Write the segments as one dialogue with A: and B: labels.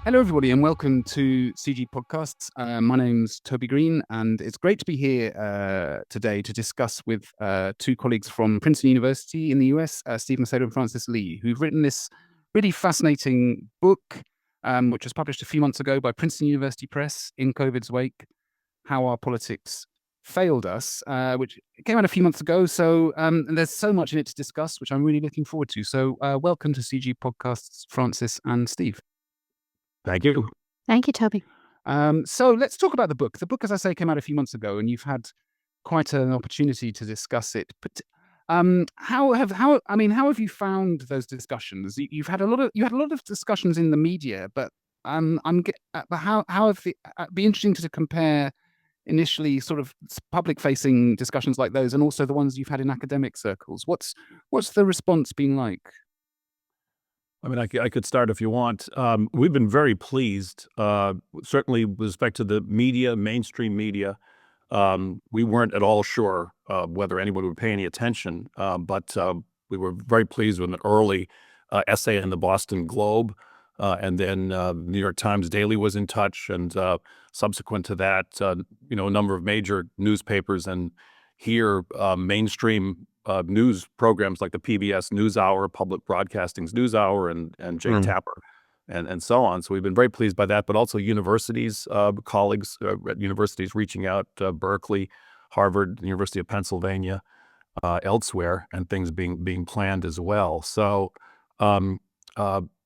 A: Hello, everybody, and welcome to CG Podcasts. My name's Toby Green, and it's great to be here today to discuss with two colleagues from Princeton University in the US, Steve Macedo and Francis Lee, who've written this really fascinating book, which was published a few months ago by Princeton University Press in COVID's wake, How Our Politics Failed Us, which came out a few months ago. So and there's so much in it to discuss, which I'm really looking forward to. So welcome to CG Podcasts, Francis and Steve.
B: Thank you.
C: Thank you, Toby.
A: So let's talk about the book. The book, as I say, came out a few months ago, and you've had quite an opportunity to discuss it. But how have you found those discussions? You had a lot of discussions in the media, but but how have be interesting to compare initially sort of public-facing discussions like those, and also the ones you've had in academic circles. What's the response been like?
B: I mean, I could start if you want. We've been very pleased, certainly with respect to the media, mainstream media. We weren't at all sure whether anyone would pay any attention, but we were very pleased with an early essay in the Boston Globe, and then New York Times Daily was in touch, and subsequent to that, a number of major newspapers and here mainstream news programs like the PBS NewsHour, Public Broadcasting's NewsHour, and Jake Tapper, and so on. So we've been very pleased by that, but also universities, colleagues at universities reaching out, Berkeley, Harvard, University of Pennsylvania, elsewhere, and things being planned as well. So,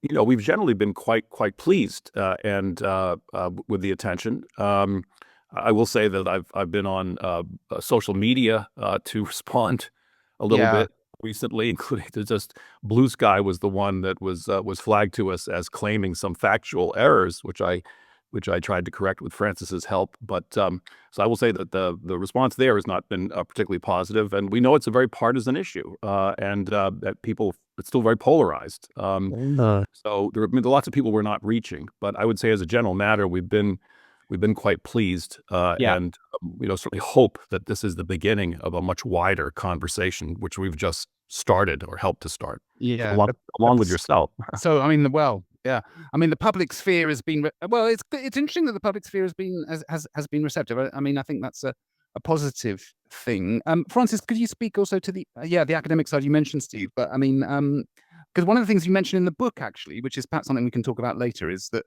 B: we've generally been quite pleased and with the attention. I will say that I've been on social media to respond a little bit recently, including just Blue Sky was the one that was flagged to us as claiming some factual errors, which I tried to correct with Francis's help. But so I will say that the response there has not been particularly positive, and we know it's a very partisan issue, and that it's still very polarized. So there have been lots of people we're not reaching, but I would say as a general matter, we've been quite pleased, and certainly hope that this is the beginning of a much wider conversation, which we've just started or helped to start.
A: Yeah,
B: along with yourself.
A: So I mean, the public sphere has been it's interesting that the public sphere has been receptive. I mean, I think that's a positive thing. Francis, could you speak also to the academic side? You mentioned, Steve, but I mean, because one of the things you mentioned in the book, actually, which is perhaps something we can talk about later, is that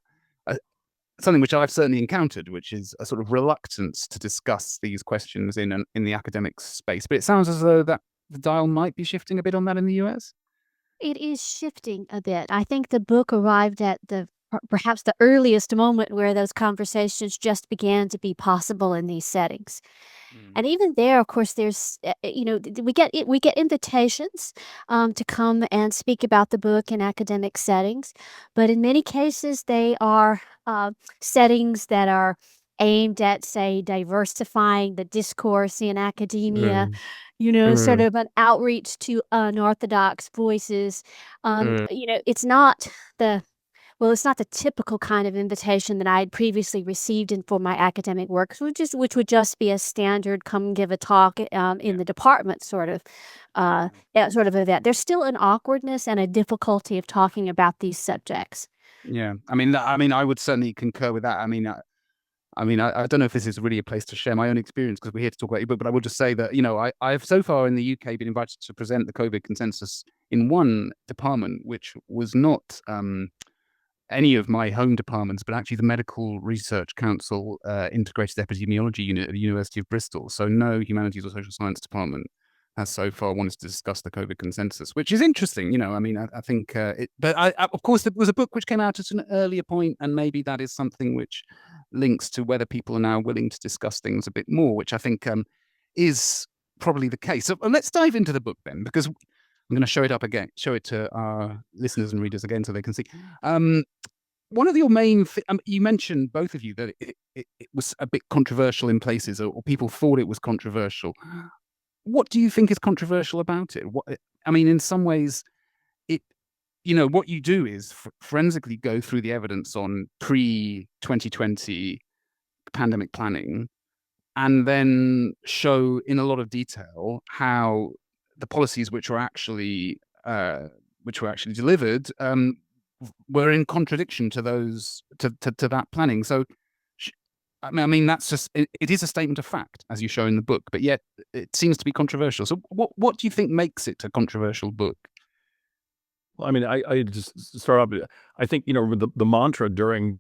A: something which I've certainly encountered, which is a sort of reluctance to discuss these questions in the academic space. But it sounds as though that the dial might be shifting a bit on that in the US.
C: It is shifting a bit. I think the book arrived at perhaps the earliest moment where those conversations just began to be possible in these settings. And even there, of course, there's, we get invitations to come and speak about the book in academic settings, but in many cases they are settings that are aimed at, say, diversifying the discourse in academia, sort of an outreach to unorthodox voices. It's not the typical kind of invitation that I had previously received for my academic work, which would just be a standard come give a talk in the department sort of event. There's still an awkwardness and a difficulty of talking about these subjects.
A: Yeah, I mean, I would certainly concur with that. I mean, I don't know if this is really a place to share my own experience because we're here to talk about your book, but I will just say that, I've so far in the UK been invited to present the COVID consensus in one department, which was not any of my home departments, but actually the Medical Research Council Integrated Epidemiology Unit at the University of Bristol. So no humanities or social science department has so far wanted to discuss the COVID consensus, which is interesting. I think of course, there was a book which came out at an earlier point, and maybe that is something which links to whether people are now willing to discuss things a bit more, which I think is probably the case. So let's dive into the book then, because I'm going to show it to our listeners and readers again so they can see. One of your main, you mentioned, both of you, that it was a bit controversial in places, or people thought it was controversial. What do you think is controversial about it? In some ways, what you do is forensically go through the evidence on pre-2020 pandemic planning, and then show in a lot of detail how the policies which are actually which were actually delivered, were in contradiction to those to that planning. So, I mean, that's just it is a statement of fact, as you show in the book, but yet it seems to be controversial. So, what do you think makes it a controversial book?
B: Well, I mean, I just start off. I think the mantra during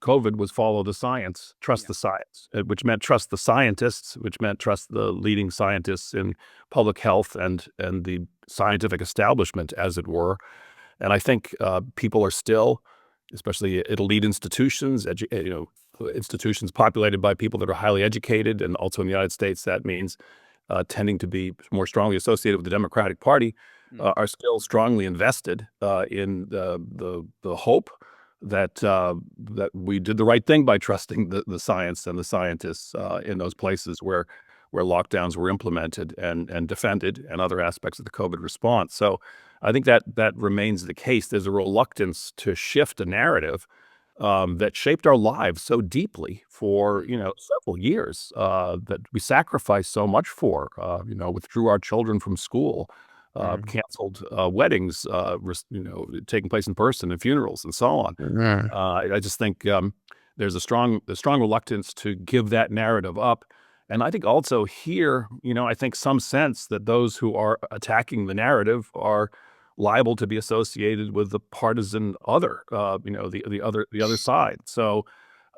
B: COVID was follow the science, trust the science, which meant trust the scientists, which meant trust the leading scientists in public health and the scientific establishment, as it were. And I think people are still, especially elite institutions, institutions populated by people that are highly educated, and also in the United States, that means tending to be more strongly associated with the Democratic Party, are still strongly invested in the hope that that we did the right thing by trusting the science and the scientists in those places where lockdowns were implemented and defended, and other aspects of the COVID response. So I think that remains the case. There's a reluctance to shift a narrative that shaped our lives so deeply for several years, that we sacrificed so much for. Withdrew our children from school, canceled weddings, taking place in person, and funerals, and so on. I just think there's a strong reluctance to give that narrative up. And I think also here, I think some sense that those who are attacking the narrative are liable to be associated with the partisan other, the other side. So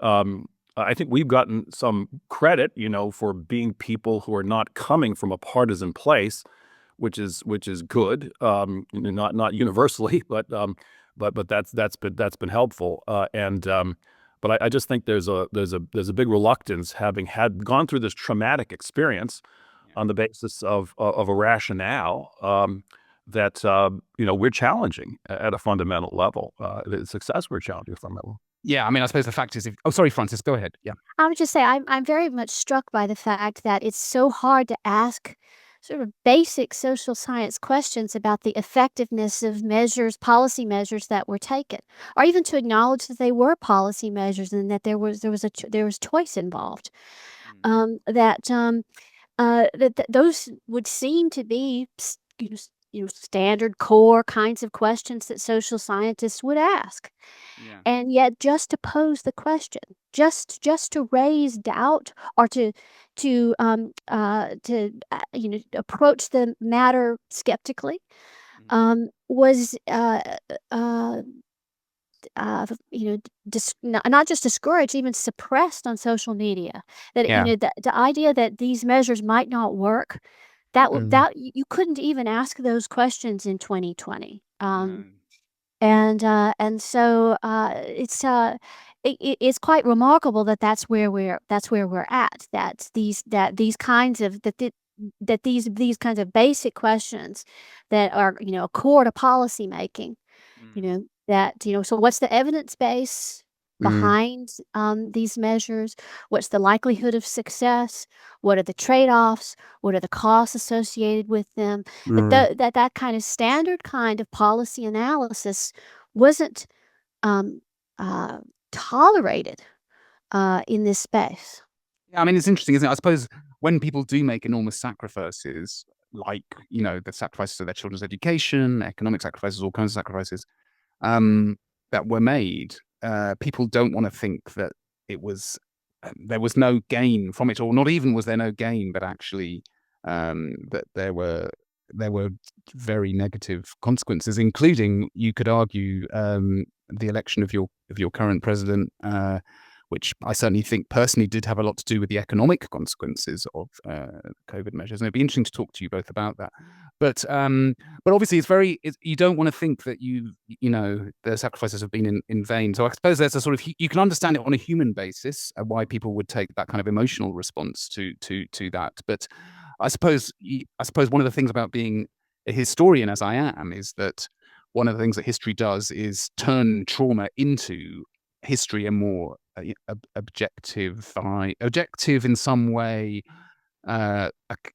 B: I think we've gotten some credit, for being people who are not coming from a partisan place, which is good, not universally, but that's been helpful. But I just think there's a big reluctance, having gone through this traumatic experience on the basis of a rationale, that we're challenging at a fundamental level. The success we're challenging at a fundamental level.
A: Yeah, I mean, I suppose the fact is, sorry, Francis, go ahead. Yeah,
C: I would just say I'm very much struck by the fact that it's so hard to ask sort of basic social science questions about the effectiveness of policy measures that were taken, or even to acknowledge that they were policy measures and that there was choice involved. That those would seem to be standard core kinds of questions that social scientists would ask. And yet, just to pose the question, just to raise doubt, or to approach the matter skeptically, was not just discouraged, even suppressed on social media. That the idea that these measures might not work, that you couldn't even ask those questions in 2020. And so it's quite remarkable that's where we're at. These kinds of basic questions that are core to policy making. So what's the evidence base behind these measures? What's the likelihood of success? What are the trade-offs? What are the costs associated with them? That kind of standard kind of policy analysis wasn't tolerated in this space.
A: Yeah, I mean, it's interesting, isn't it? I suppose when people do make enormous sacrifices, like the sacrifices of their children's education, economic sacrifices, all kinds of sacrifices that were made, people don't want to think that it was there was no gain from it, or not even was there no gain, but actually that there were very negative consequences, including, you could argue, the election of your current president, which I certainly think personally did have a lot to do with the economic consequences of COVID measures. And it'd be interesting to talk to you both about that. But obviously you don't want to think that the sacrifices have been in vain. So I suppose there's a sort of, you can understand it on a human basis, why people would take that kind of emotional response to that. But I suppose one of the things about being a historian, as I am, is that one of the things that history does is turn trauma into history, a more objective in some way, a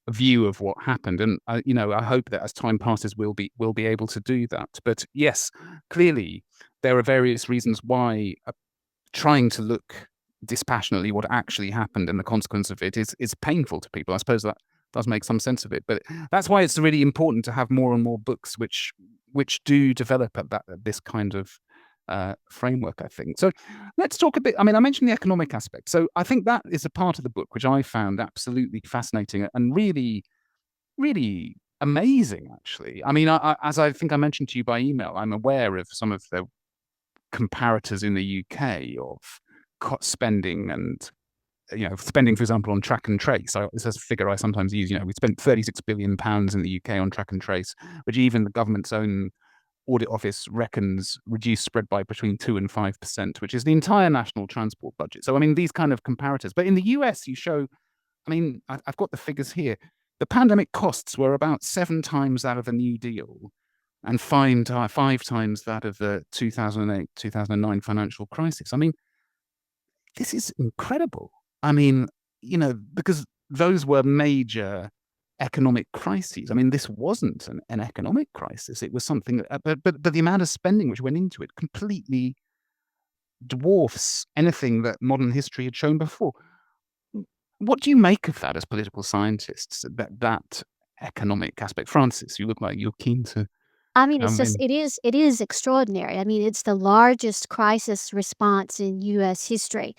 A: view of what happened. And I hope that as time passes, we'll be able to do that. But yes, clearly there are various reasons why trying to look dispassionately what actually happened and the consequence of it is painful to people. I suppose does make some sense of it. But that's why it's really important to have more and more books which do develop at this kind of framework, I think. So let's talk a bit. I mean, I mentioned the economic aspect. So I think that is a part of the book which I found absolutely fascinating and really, really amazing, actually. I mean, as I think I mentioned to you by email, I'm aware of some of the comparators in the UK of spending and spending, for example, on track and trace. This is a figure I sometimes use. We spent £36 billion in the UK on track and trace, which even the government's own audit office reckons reduced spread by between 2 and 5%, which is the entire national transport budget. So, I mean, these kind of comparators. But in the US, you show, I mean, I've got the figures here. The pandemic costs were about 7 times that of the New Deal and 5 times that of the 2008-2009 financial crisis. I mean, this is incredible. I mean, because those were major economic crises. I mean, this wasn't an economic crisis. It was something, but the amount of spending which went into it completely dwarfs anything that modern history had shown before. What do you make of that as political scientists, that economic aspect? Francis, you look like you're keen to
C: I mean, it's
A: come
C: just
A: in.
C: it is extraordinary. I mean, it's the largest crisis response in U.S. history.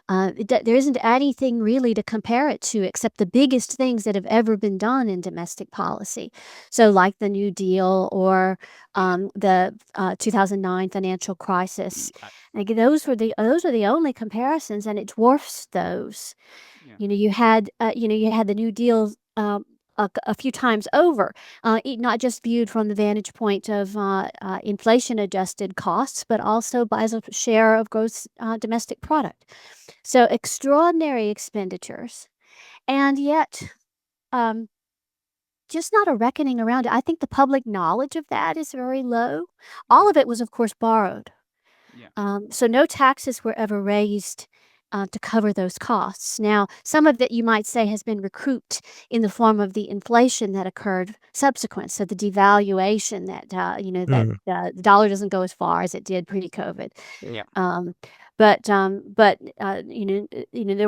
C: There isn't anything really to compare it to except the biggest things that have ever been done in domestic policy. So, like the New Deal or the 2009 financial crisis. Like those were the only comparisons, and it dwarfs those.
A: Yeah.
C: You had the New Deal. A few times over, not just viewed from the vantage point of inflation-adjusted costs, but also by as a share of gross domestic product. So extraordinary expenditures, and yet just not a reckoning around it. I think the public knowledge of that is very low. All of it was, of course, borrowed.
A: Yeah.
C: So no taxes were ever raised to cover those costs. Now, some of it you might say has been recouped in the form of the inflation that occurred subsequent. So the devaluation that the dollar doesn't go as far as it did pre-COVID.
A: Yeah.
C: But there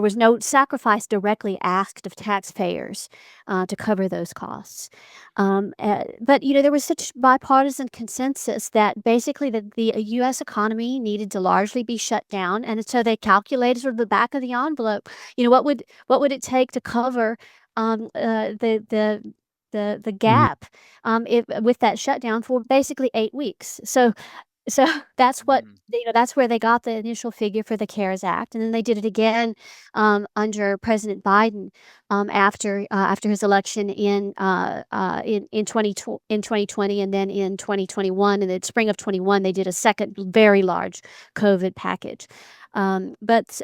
C: was no sacrifice directly asked of taxpayers to cover those costs. But there was such bipartisan consensus that basically the U.S. economy needed to largely be shut down, and so they calculated sort of the back of the envelope. What would it take to cover the gap with that shutdown for basically 8 weeks? So that's what that's where they got the initial figure for the CARES Act, and then they did it again under President Biden after his election in 2020, and then in 2021, in the spring of 21, they did a second very large COVID package. So it's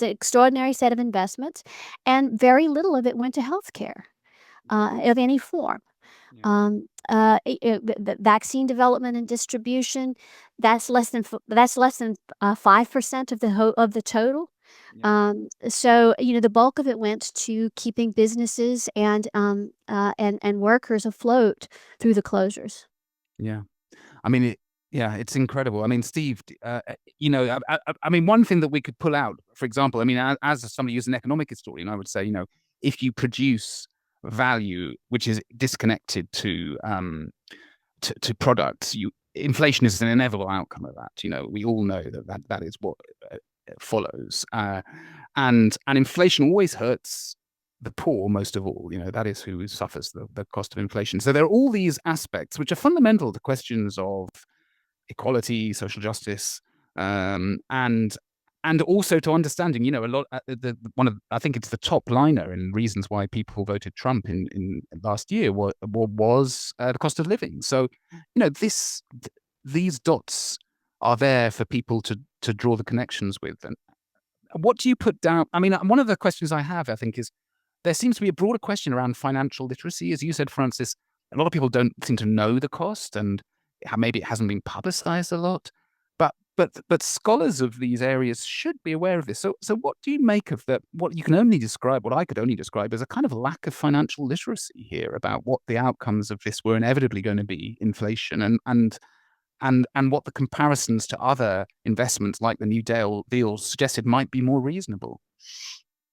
C: an extraordinary set of investments, and very little of it went to healthcare of any form. The vaccine development and distribution, that's less than 5% of the total. So the bulk of it went to keeping businesses and workers afloat through the closures.
A: Yeah. I mean, it's incredible. I mean, Steve, I mean, one thing that we could pull out, for example, I mean, as somebody who's an economic historian, I would say, if you produce value which is disconnected to products, inflation is an inevitable outcome of that. We all know that is what follows, and inflation always hurts the poor most of all. That is who suffers the cost of inflation. So there are all these aspects which are fundamental to questions of equality, social justice, and also to understanding, a lot. I think it's the top liner in reasons why people voted Trump in last year was the cost of living. So, these dots are there for people to draw the connections with. And what do you put down? I mean, one of the questions I have, I think, is there seems to be a broader question around financial literacy. As you said, Francis, a lot of people don't seem to know the cost, and maybe it hasn't been publicized a lot. But scholars of these areas should be aware of this. So what do you make of that? What I could only describe as a kind of lack of financial literacy here about what the outcomes of this were inevitably going to be: inflation and what the comparisons to other investments like the New Deal suggested might be more reasonable.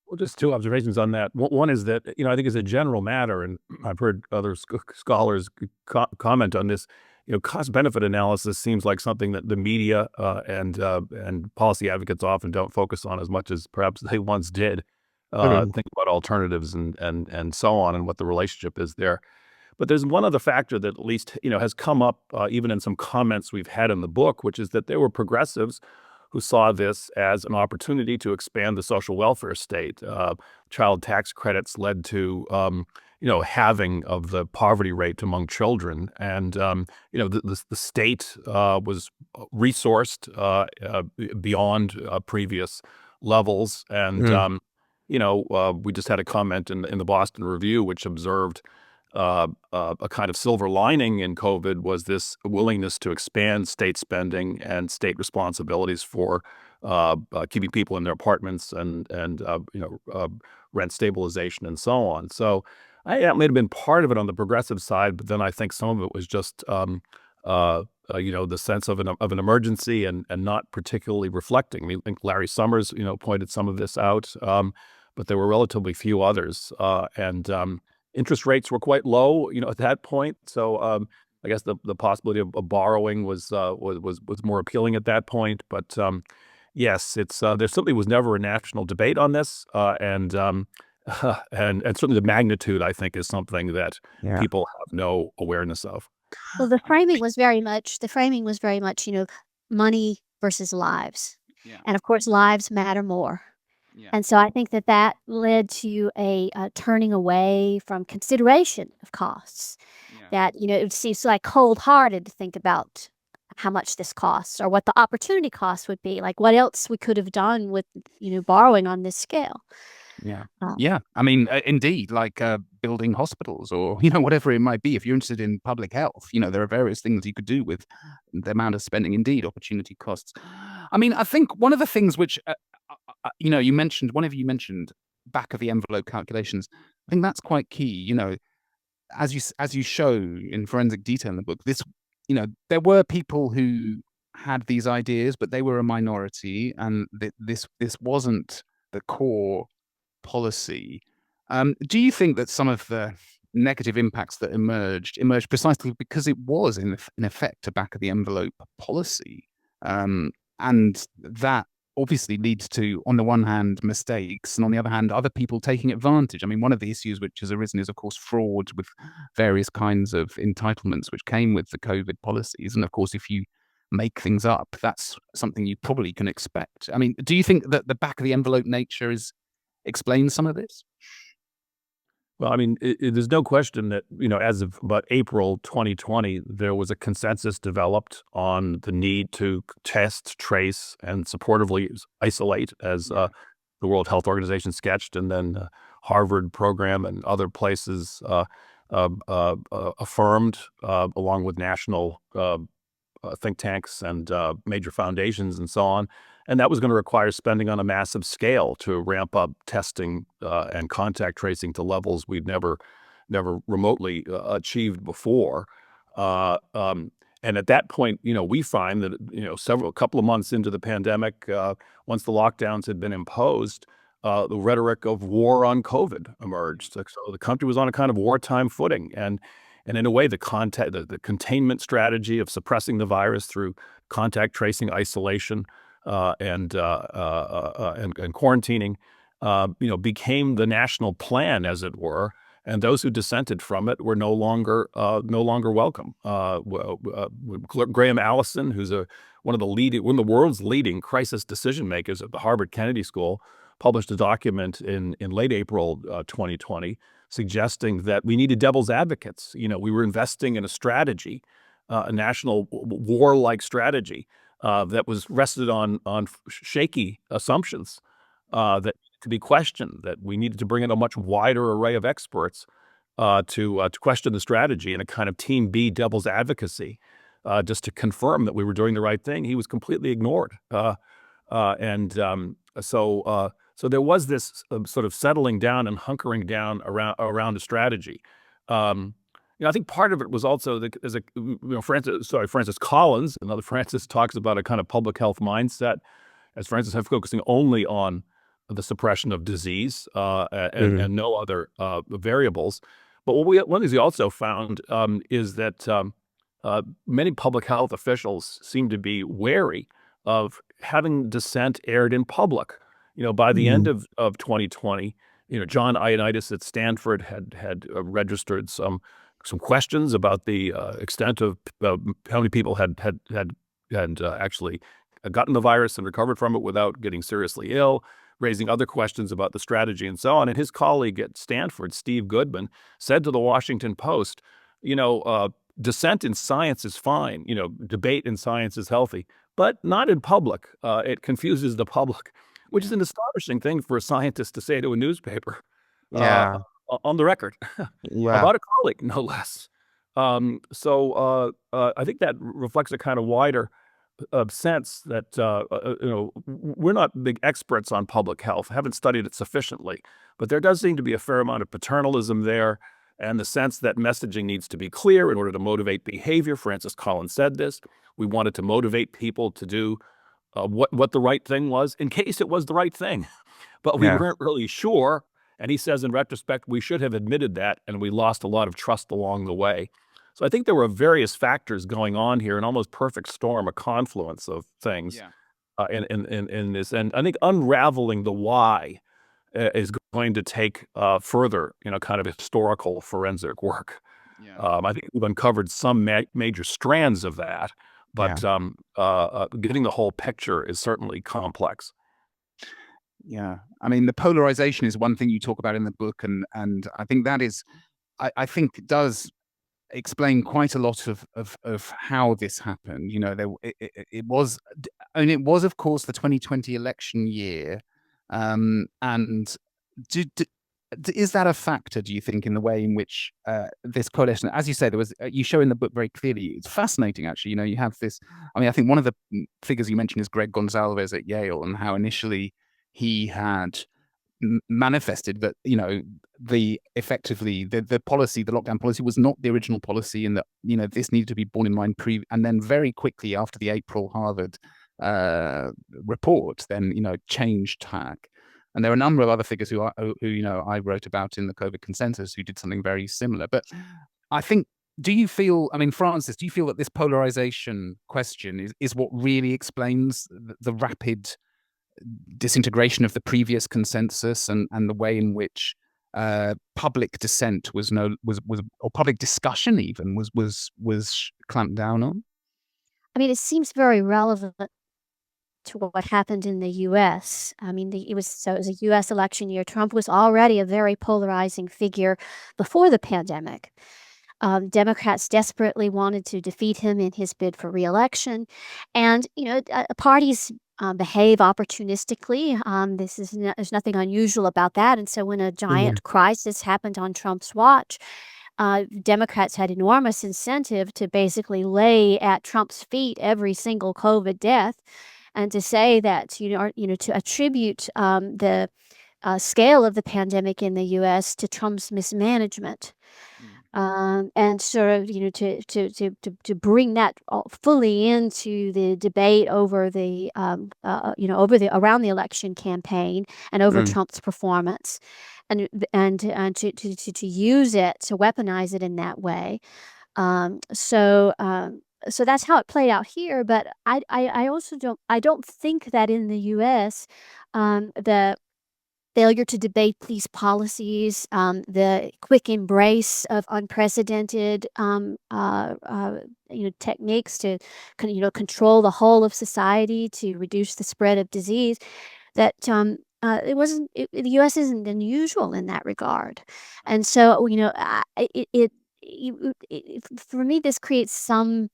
B: Well, just two observations on that. One is that, I think as a general matter, and I've heard other scholars comment on this, cost-benefit analysis seems like something that the media and policy advocates often don't focus on as much as perhaps they once did. Think about alternatives and so on, and what the relationship is there. But there's one other factor that at least, has come up even in some comments we've had in the book, which is that there were progressives who saw this as an opportunity to expand the social welfare state. Child tax credits led to, halving of the poverty rate among children. And, the state was resourced beyond previous levels. And, we just had a comment in the Boston Review, which observed a kind of silver lining in COVID was this willingness to expand state spending and state responsibilities for keeping people in their apartments and rent stabilization and so on. So that may have been part of it on the progressive side, but then I think some of it was just the sense of an emergency and not particularly reflecting. I mean, I think Larry Summers pointed some of this out, but there were relatively few others, and interest rates were quite low, at that point. So I guess the possibility of borrowing was more appealing at that point. But yes, it's there certainly was never a national debate on this, and certainly the magnitude, I think, is something that people have no awareness of.
C: Well, the framing was very much, money versus lives.
A: Yeah.
C: And of course, lives matter more.
A: Yeah.
C: And so I think that led to a turning away from consideration of costs.
A: Yeah.
C: That, it seems like cold-hearted to think about how much this costs or what the opportunity cost would be, like what else we could have done with, borrowing on this scale.
A: Yeah.
C: Um,
A: Yeah. I mean, indeed, like building hospitals or, whatever it might be. If you're interested in public health, there are various things you could do with the amount of spending, indeed, opportunity costs. I mean, I think one of the things which, one of you mentioned back of the envelope calculations. I think that's quite key. As you show in forensic detail in the book, this, there were people who had these ideas, but they were a minority, and this wasn't the core policy. Do you think that some of the negative impacts that emerged precisely because it was in effect a back of the envelope policy, and that obviously leads to, on the one hand, mistakes, and on the other hand, other people taking advantage? I mean, one of the issues which has arisen is, of course, fraud with various kinds of entitlements which came with the COVID policies. And of course, if you make things up, that's something you probably can expect. I mean, do you think that the back of the envelope nature explains some of this?
B: Well, I mean, there's no question that, as of about April 2020, there was a consensus developed on the need to test, trace, and supportively isolate, as the World Health Organization sketched, and then Harvard program and other places affirmed, along with national think tanks and major foundations and so on. And that was going to require spending on a massive scale to ramp up testing and contact tracing to levels we'd never remotely achieved before. And at that point, we find that, a couple of months into the pandemic, once the lockdowns had been imposed, the rhetoric of war on COVID emerged. So the country was on a kind of wartime footing. And in a way, the containment strategy of suppressing the virus through contact tracing, isolation, and quarantining, became the national plan, as it were. And those who dissented from it were no longer welcome. Graham Allison, who's one of the world's leading crisis decision makers at the Harvard Kennedy School, published a document in late April 2020, suggesting that we needed devil's advocates. We were investing in a strategy, a national warlike strategy that was rested on shaky assumptions that could be questioned. That we needed to bring in a much wider array of experts to question the strategy in a kind of Team B devil's advocacy, just to confirm that we were doing the right thing. He was completely ignored, so there was this sort of settling down and hunkering down around a strategy. I think part of it was also Francis Collins, another Francis, talks about a kind of public health mindset, as Francis have focusing only on the suppression of disease and no other variables. But one of the things we also found is that many public health officials seem to be wary of having dissent aired in public. By the end of 2020, John Ioannidis at Stanford had registered some questions about the extent of how many people had actually gotten the virus and recovered from it without getting seriously ill, raising other questions about the strategy and so on. And his colleague at Stanford, Steve Goodman, said to the Washington Post, dissent in science is fine. Debate in science is healthy, but not in public. It confuses the public, which is an astonishing thing for a scientist to say to a newspaper on the record about a colleague, no less. So I think that reflects a kind of wider sense that we're not big experts on public health, haven't studied it sufficiently, but there does seem to be a fair amount of paternalism there, and the sense that messaging needs to be clear in order to motivate behavior. Francis Collins said this. We wanted to motivate people to do what the right thing was, in case it was the right thing, but we weren't really sure. And he says, in retrospect, we should have admitted that, and we lost a lot of trust along the way. So I think there were various factors going on here, an almost perfect storm, a confluence of things in this. And I think unraveling the why is going to take further, kind of historical forensic work. I think we've uncovered some major strands of that, but getting the whole picture is certainly complex.
A: Yeah, I mean, the polarization is one thing you talk about in the book, and I think that is, I think it does explain quite a lot of how this happened. It was, it was, of course, the 2020 election year, and is that a factor, do you think, in the way in which this coalition, as you say, there was, you show in the book very clearly, it's fascinating, actually, you have this, I think one of the figures you mentioned is Greg Gonzalez at Yale, and how initially he had manifested that effectively the policy, the lockdown policy, was not the original policy, and that this needed to be borne in mind and then very quickly after the April Harvard report, then changed tack. And there are a number of other figures who I wrote about in the COVID consensus who did something very similar. But I think, do you feel, Francis, do you feel that this polarization question is what really explains the rapid disintegration of the previous consensus, and the way in which public dissent was or public discussion even was clamped down on?
C: It seems very relevant to what happened in the U.S. It was a U.S. election year. Trump was already a very polarizing figure before the pandemic. Democrats desperately wanted to defeat him in his bid for re-election, and parties behave opportunistically. There's nothing unusual about that. And so when a giant crisis happened on Trump's watch, Democrats had enormous incentive to basically lay at Trump's feet every single COVID death, and to say that to attribute the scale of the pandemic in the U.S. to Trump's mismanagement. And sort of, to bring that fully into the debate over the, around the election campaign and over Trump's performance, and to use it, to weaponize it in that way. So that's how it played out here. But I also don't think that in the U.S. The failure to debate these policies, the quick embrace of unprecedented techniques to control the whole of society, to reduce the spread of disease, that the U.S. isn't unusual in that regard. And so for me, this creates some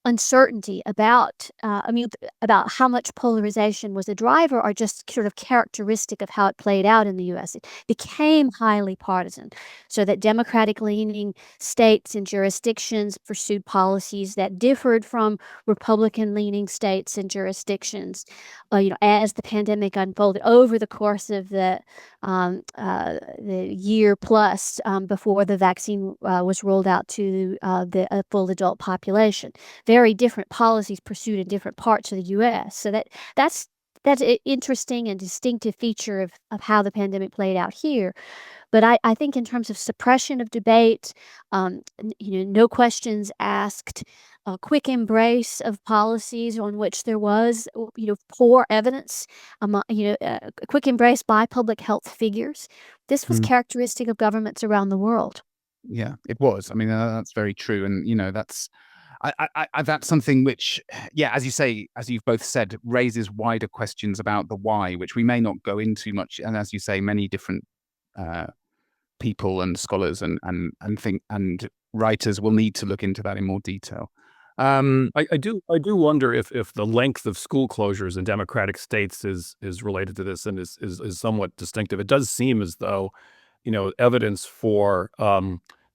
C: uncertainty about how much polarization was a driver, or just sort of characteristic of how it played out in the U.S. It became highly partisan, so that Democratic-leaning states and jurisdictions pursued policies that differed from Republican-leaning states and jurisdictions. As the pandemic unfolded over the course of the year plus before the vaccine was rolled out to the full adult population. Very different policies pursued in different parts of the U.S. So that's that's an interesting and distinctive feature of how the pandemic played out here. But I think in terms of suppression of debate, no questions asked, a quick embrace of policies on which there was, poor evidence, a quick embrace by public health figures. This was characteristic of governments around the world.
A: Yeah, it was. I mean, that's very true. And, that's that's something which, yeah, as you say, as you've both said, raises wider questions about the why, which we may not go into much. And as you say, many different people and scholars and writers will need to look into that in more detail.
B: I do wonder if the length of school closures in democratic states is related to this and is somewhat distinctive. It does seem as though, evidence for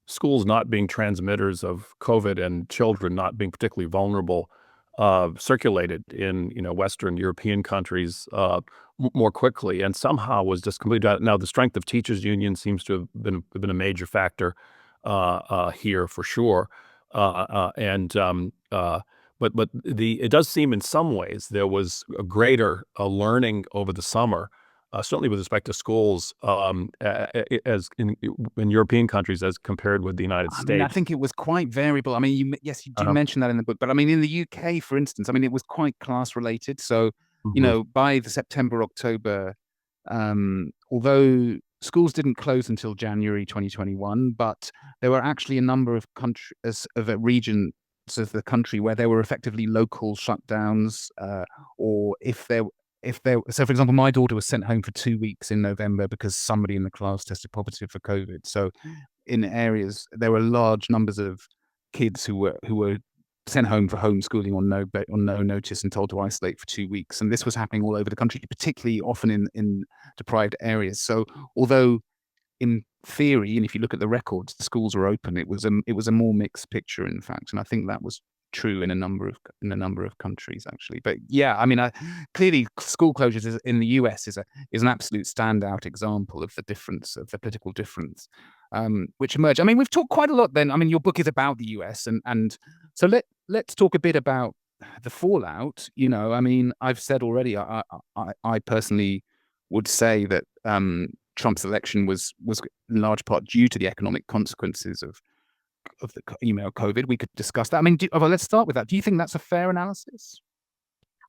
B: schools not being transmitters of COVID and children not being particularly vulnerable circulated in Western European countries more quickly, and somehow was just completely out. Now the strength of teachers' union seems to have been a major factor here for sure, but it does seem in some ways there was a greater learning over the summer. Certainly with respect to schools, as in European countries as compared with the United
A: I mean, I
B: States.
A: think it was quite variable. I mean, yes, you do mention that in the book, but I mean, in the UK, for instance, I mean, it was quite class related. So, by the September, October, although schools didn't close until January 2021, but there were actually a number of regions of the country where there were effectively local shutdowns, or so for example, my daughter was sent home for 2 weeks in November because somebody in the class tested positive for COVID. So in areas, there were large numbers of kids who were sent home for homeschooling on no notice and told to isolate for 2 weeks. And this was happening all over the country, particularly often in deprived areas. So although in theory, and if you look at the records, the schools were open, it was a more mixed picture, in fact. And I think that was true in a number of countries, actually. But yeah, I mean, clearly school closures in the US is an absolute standout example of the difference, of the political difference, which emerged. I mean, we've talked quite a lot then. I mean, your book is about the US, and so let's talk a bit about the fallout. I mean, I've said already, I personally would say that Trump's election was in large part due to the economic consequences of the COVID. We could discuss that. I mean, well, let's start with that. Do you think that's a fair analysis?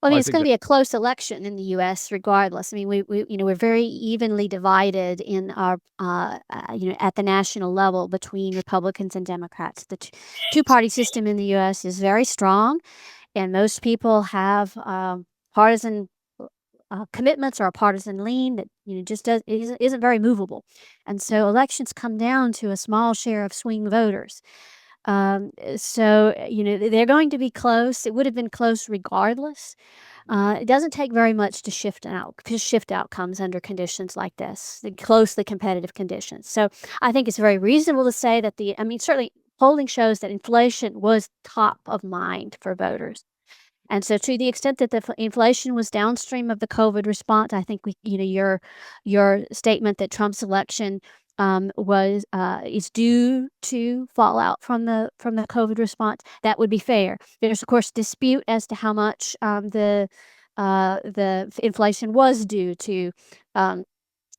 C: Well, I mean, it's going to be a close election in the U.S. regardless. I mean, we're very evenly divided in our, at the national level between Republicans and Democrats. The two-party system in the U.S. is very strong, and most people have partisan commitments or a partisan lean that just isn't very movable, and so elections come down to a small share of swing voters. So they're going to be close. It would have been close regardless. It doesn't take very much to shift outcomes under conditions like this, the closely competitive conditions. So I think it's very reasonable to say that certainly polling shows that inflation was top of mind for voters. And so to the extent that the inflation was downstream of the COVID response, I think your statement that Trump's election is due to fallout from the COVID response, that would be fair. There's of course dispute as to how much the inflation was due to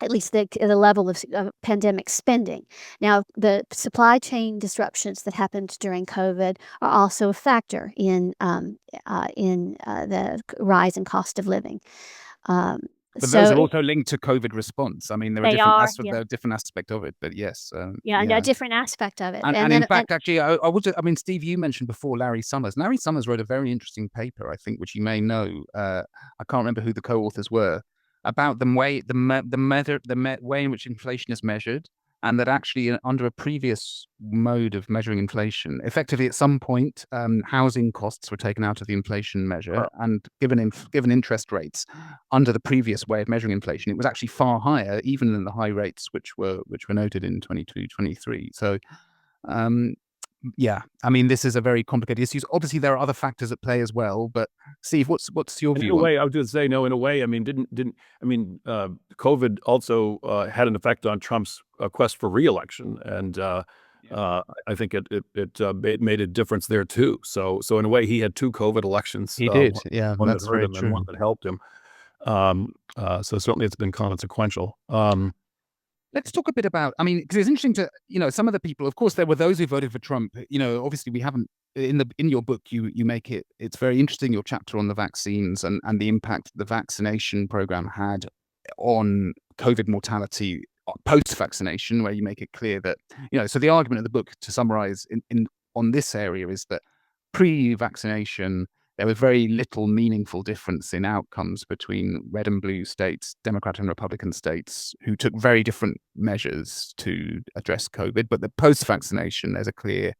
C: at least the level of pandemic spending. Now, the supply chain disruptions that happened during COVID are also a factor in the rise in cost of living.
A: But those are also linked to COVID response. I mean, there are different aspects of it, but yes.
C: A different aspect of it.
A: And in fact, actually, I mean, Steve, you mentioned before Larry Summers. Larry Summers wrote a very interesting paper, I think, which you may know. I can't remember who the co-authors were, about the way in which inflation is measured, and that actually under a previous mode of measuring inflation, effectively at some point, housing costs were taken out of the inflation measure, and given interest rates under the previous way of measuring inflation, it was actually far higher, even than the high rates which were noted in 22, 23. So, yeah, I mean, this is a very complicated issue. Obviously, there are other factors at play as well. But Steve, what's your view?
B: In a way, I was going to say, no. In a way, I mean, COVID also had an effect on Trump's quest for re-election, and I think it made a difference there too. So in a way, he had two COVID elections.
A: He did, yeah.
B: One
A: That's
B: that hurt
A: very
B: him
A: true.
B: and one that helped him. So certainly it's been consequential.
A: Let's talk a bit about, I mean, because it's interesting to, some of the people, of course, there were those who voted for Trump. Obviously we haven't, in your book, you make it's very interesting, your chapter on the vaccines and the impact the vaccination program had on COVID mortality post-vaccination, where you make it clear that, so the argument of the book, to summarize on this area, is that pre-vaccination, there was very little meaningful difference in outcomes between red and blue states, Democrat and Republican states, who took very different measures to address COVID. But the post-vaccination, there's a clear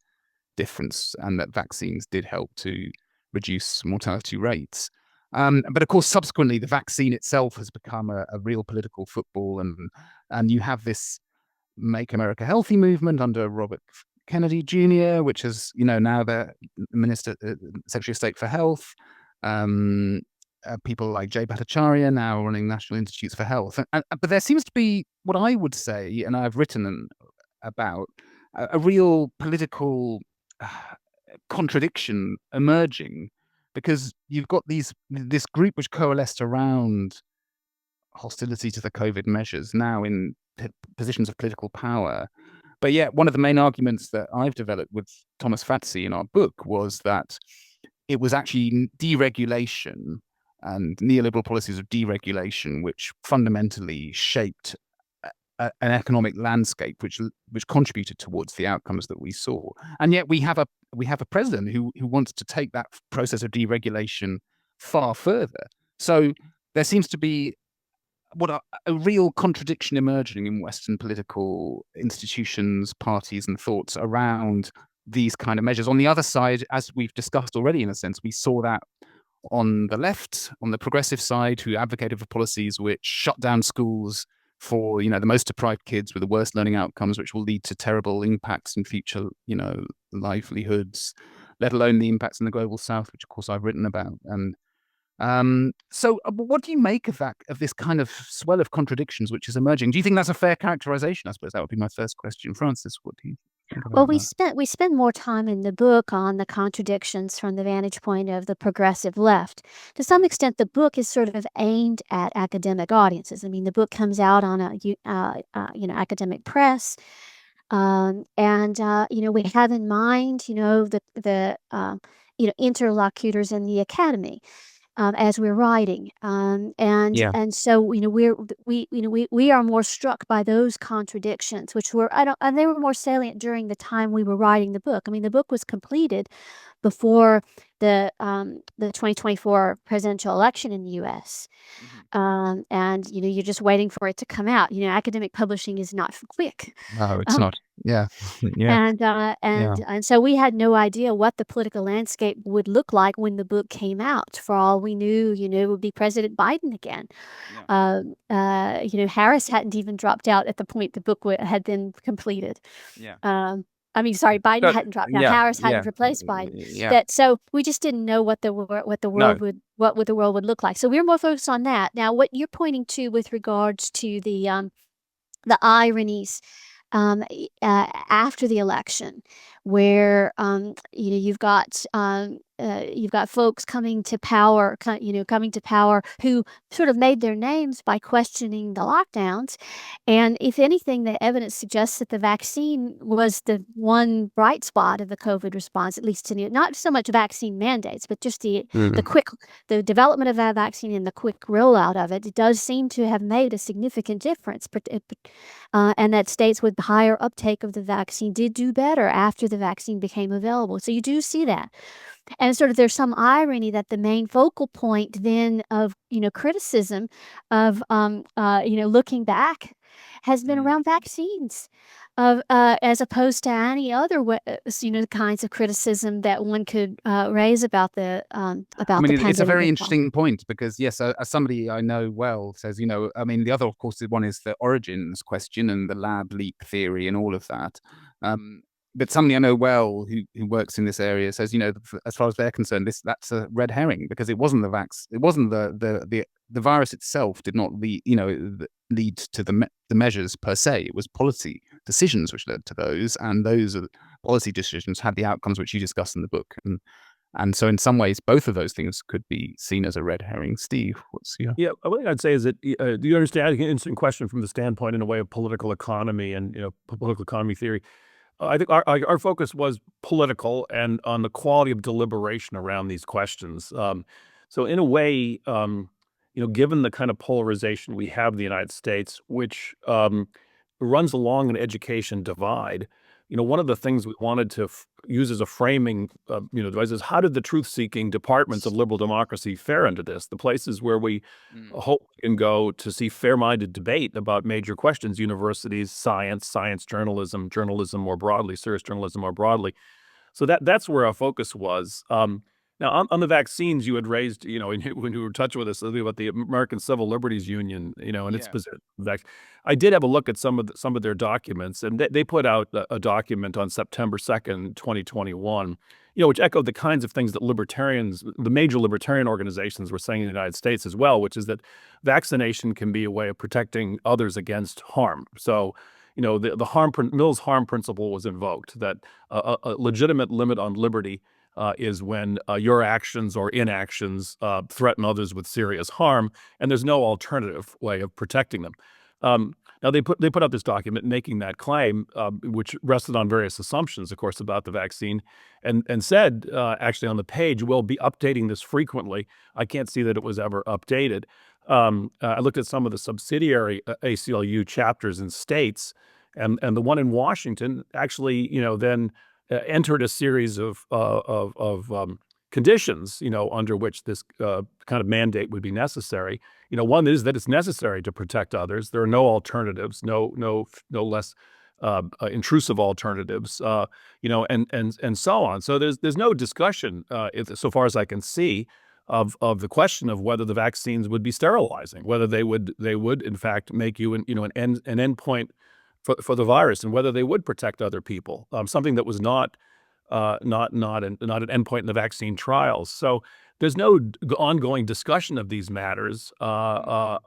A: difference, and that vaccines did help to reduce mortality rates. But of course, subsequently, the vaccine itself has become a real political football, and you have this Make America Healthy movement under Robert Kennedy Jr., which is, now the Secretary of State for Health. People like Jay Bhattacharya now running National Institutes for Health. But there seems to be, what I would say, and I've written about, a real political contradiction emerging, because you've got this group which coalesced around hostility to the COVID measures, now in positions of political power. But yet, one of the main arguments that I've developed with Thomas Fatsi in our book was that it was actually deregulation and neoliberal policies of deregulation which fundamentally shaped an economic landscape which contributed towards the outcomes that we saw. And yet we have a president who wants to take that process of deregulation far further. So there seems to be a real contradiction emerging in Western political institutions, parties, and thoughts around these kind of measures. On the other side, as we've discussed already, in a sense, we saw that on the left, on the progressive side, who advocated for policies which shut down schools for, the most deprived kids with the worst learning outcomes, which will lead to terrible impacts in future, livelihoods, let alone the impacts in the global south, which of course I've written about. So what do you make of this kind of swell of contradictions which is emerging? Do you think that's a fair characterization? I suppose that would be my first question. Francis, what do you think about
C: Well,
A: that?
C: we spend more time in the book on the contradictions from the vantage point of the progressive left. To some extent, the book is sort of aimed at academic audiences. I mean, the book comes out on academic press, and we have in mind, the interlocutors in the academy. As we're writing, and so we are more struck by those contradictions, which were they were more salient during the time we were writing the book. I mean, the book was completed before the 2024 presidential election in the U.S. And you're just waiting for it to come out. Academic publishing is not quick.
A: No, it's not. Yeah.
C: And so we had no idea what the political landscape would look like when the book came out. For all we knew, it would be President Biden again. Harris hadn't even dropped out at the point the book had been completed. Biden hadn't dropped out. Harris hadn't replaced Biden. So we just didn't know what the world would look like. So we were more focused on that. Now, what you're pointing to with regards to the ironies after the election, where you've got folks coming to power who sort of made their names by questioning the lockdowns. And if anything, the evidence suggests that the vaccine was the one bright spot of the COVID response, at least to not so much vaccine mandates, but just the development of that vaccine and the quick rollout of it. It does seem to have made a significant difference, and that states with higher uptake of the vaccine did do better after the vaccine became available. So you do see that. And sort of there's some irony that the main focal point then of, criticism of, looking back has been around vaccines, as opposed to any other kinds of criticism that one could raise about the pandemic.
A: It's a very interesting point, because yes, as somebody I know well says, the other, of course, one is the origins question and the lab leak theory and all of that. But somebody I know well who works in this area says, as far as they're concerned, that's a red herring, because it wasn't the virus itself did not lead to the measures per se. It was policy decisions which led to those, and those policy decisions had the outcomes which you discuss in the book. And And so in some ways, both of those things could be seen as a red herring. Steve, what's your...
B: Yeah, one thing I'd say is that, do you understand, I think, an interesting question from the standpoint, in a way, of political economy and, political economy theory. I think our focus was political and on the quality of deliberation around these questions. So in a way, given the kind of polarization we have in the United States, which runs along an education divide, one of the things we wanted to use as a framing, device is, how did the truth-seeking departments of liberal democracy fare into this? The places where we hope we can go to see fair-minded debate about major questions: universities, science journalism, journalism more broadly, serious journalism more broadly. So that's where our focus was. Now, on the vaccines, you had raised, when you were touching with us about the American Civil Liberties Union, and its
A: Yeah.
B: position. I did have a look at some of their documents, and they put out a document on September 2nd, 2021, which echoed the kinds of things that the major libertarian organizations were saying in the United States as well, which is that vaccination can be a way of protecting others against harm. So, the Mill's harm principle was invoked, that a legitimate limit on liberty is when your actions or inactions threaten others with serious harm, and there's no alternative way of protecting them. Now, they put out this document making that claim, which rested on various assumptions, of course, about the vaccine, and said, actually on the page, we'll be updating this frequently. I can't see that it was ever updated. I looked at some of the subsidiary ACLU chapters in states, and the one in Washington actually, then entered a series of conditions, under which this kind of mandate would be necessary. One is that it's necessary to protect others. There are no alternatives, no less intrusive alternatives, and so on. So there's no discussion, so far as I can see, of the question of whether the vaccines would be sterilizing, whether they would in fact make you an endpoint for the virus, and whether they would protect other people, something that was not an endpoint in the vaccine trials. So there's no ongoing discussion of these matters that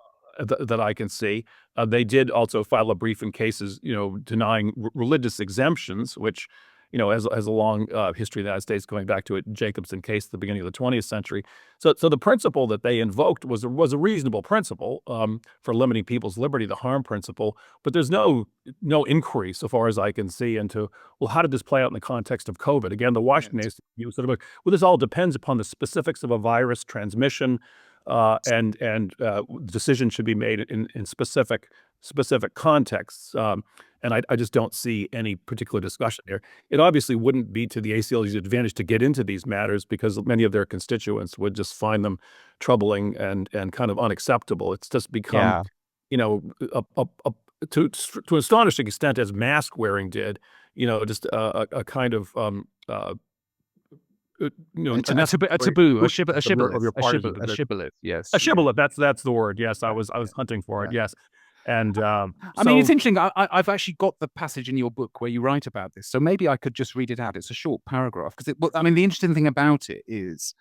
B: I can see. They did also file a brief in cases, denying religious exemptions, which, has a long history in the United States, going back to a Jacobson case at the beginning of the 20th century. So the principle that they invoked was a reasonable principle for limiting people's liberty, the harm principle. But there's no inquiry, so far as I can see, into, well, how did this play out in the context of COVID? Again, the Washington Institute sort of like, well, this all depends upon the specifics of a virus transmission, and decisions should be made in specific contexts. And I just don't see any particular discussion here. It obviously wouldn't be to the ACLU's advantage to get into these matters, because many of their constituents would just find them troubling and kind of unacceptable. It's just become, to an astonishing extent, as mask wearing did, just a kind of
A: a taboo, a shibboleth. Yes,
B: a shibboleth. That's the word. Yes, I was hunting for it. Yes. And
A: I mean, it's interesting. I've actually got the passage in your book where you write about this, so maybe I could just read it out. It's a short paragraph, because the interesting thing about it is,